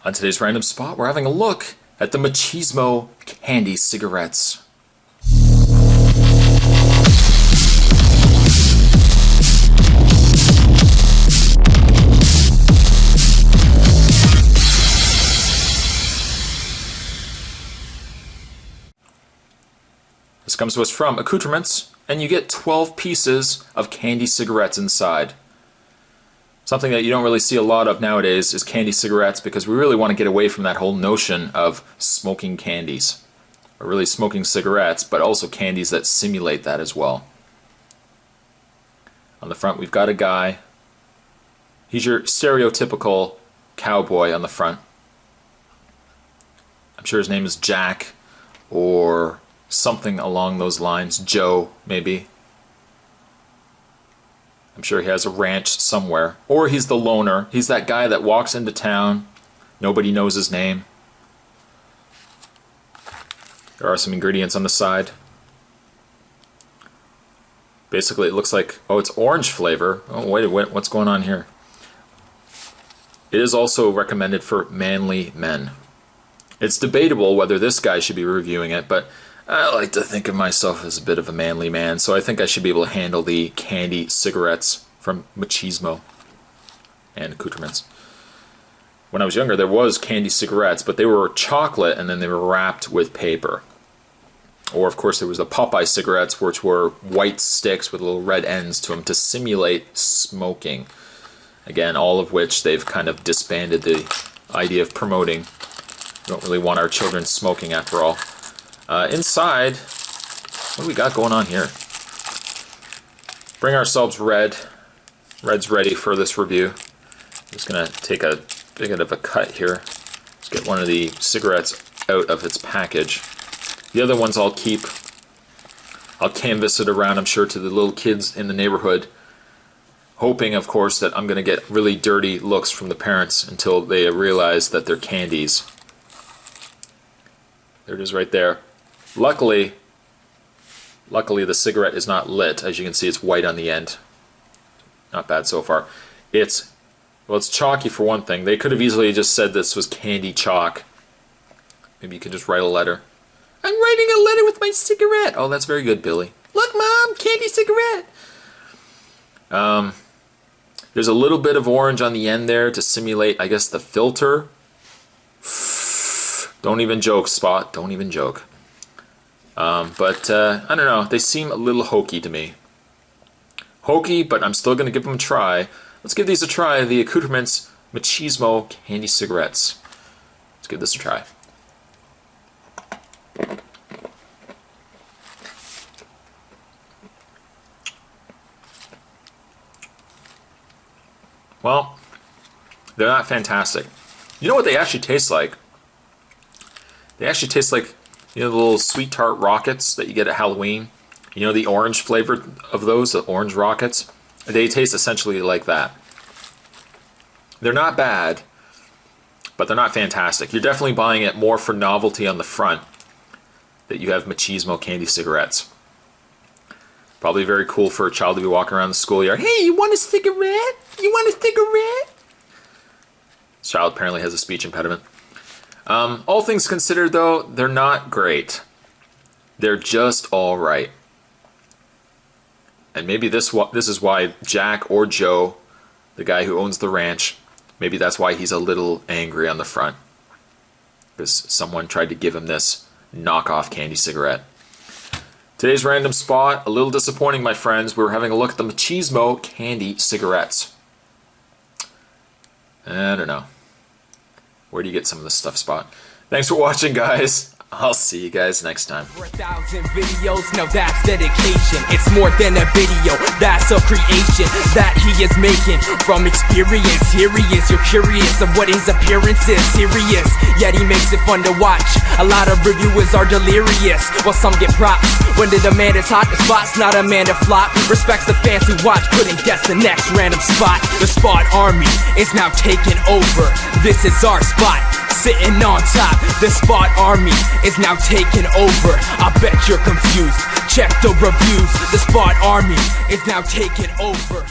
On today's random spot, we're having a look at the Machismo Candy Cigarettes. This comes to us from Accoutrements, and you get 12 pieces of candy cigarettes inside. Something that you don't really see a lot of nowadays is candy cigarettes, because we really want to get away from that whole notion of smoking candies. Or really smoking cigarettes, but also candies that simulate that as well. On the front we've got a guy. He's your stereotypical cowboy on the front. I'm sure his name is Jack, or something along those lines. Joe, maybe. I'm sure he has a ranch somewhere. Or he's the loner. He's that guy that walks into town. Nobody knows his name. There are some ingredients on the side. Basically, it looks like, oh, it's orange flavor. Oh, wait, what's going on here? It is also recommended for manly men. It's debatable whether this guy should be reviewing it, but I like to think of myself as a bit of a manly man, so I think I should be able to handle the candy cigarettes from Machismo and Accoutrements. When I was younger, there was candy cigarettes, but they were chocolate and then they were wrapped with paper. Or, of course, there was the Popeye cigarettes, which were white sticks with little red ends to them to simulate smoking. Again, all of which they've kind of disbanded the idea of promoting. We don't really want our children smoking after all. Inside, what do we got going on here? Bring ourselves red. Red's ready for this review. I'm just going to take a bit of a cut here. Just get one of the cigarettes out of its package. The other ones I'll keep. I'll canvas it around, I'm sure, to the little kids in the neighborhood. Hoping, of course, that I'm going to get really dirty looks from the parents until they realize that they're candies. There it is right there. Luckily the cigarette is not lit. As you can see, it's white on the end. Not bad so far. It's chalky for one thing. They could have easily just said this was candy chalk. Maybe you could just write a letter. I'm writing a letter with my cigarette. Oh, that's very good, Billy. Look, Mom, candy cigarette. There's a little bit of orange on the end there to simulate, I guess, the filter. Don't even joke, Spot. Don't even joke. But I don't know. They seem a little hokey to me. Hokey, but I'm still going to give them a try. Let's give these a try. The Accoutrements Machismo Candy Cigarettes. Let's give this a try. Well, they're not fantastic. You know what they actually taste like? They actually taste like, you know, the little sweet tart rockets that you get at Halloween? You know, the orange flavor of those, the orange rockets? They taste essentially like that. They're not bad, but they're not fantastic. You're definitely buying it more for novelty on the front that you have Machismo Candy Cigarettes. Probably very cool for a child to be walking around the schoolyard. Hey, you want a cigarette? You want a cigarette? This child apparently has a speech impediment. All things considered, though, they're not great. They're just all right. And maybe this is why Jack or Joe, the guy who owns the ranch, maybe that's why he's a little angry on the front. Because someone tried to give him this knockoff candy cigarette. Today's random spot, a little disappointing, my friends. We're having a look at the Machismo Candy Cigarettes. I don't know. Where do you get some of this stuff, Spot? Thanks for watching, guys. I'll see you guys next time. 4,000 videos, now that's dedication. It's more than a video, that's a creation that he is making from experience. Here he is, you're curious of what his appearance is. Serious, yet he makes it fun to watch. A lot of reviewers are delirious, while some get props. When the demand is hot, the spot's not a man to flop. Respects the fans who watch, couldn't guess the next random spot. The Spot Army is now taking over. This is our spot. Sitting on top, the Spot Army is now taking over. I bet you're confused. Check the reviews. The Spot Army is now taking over.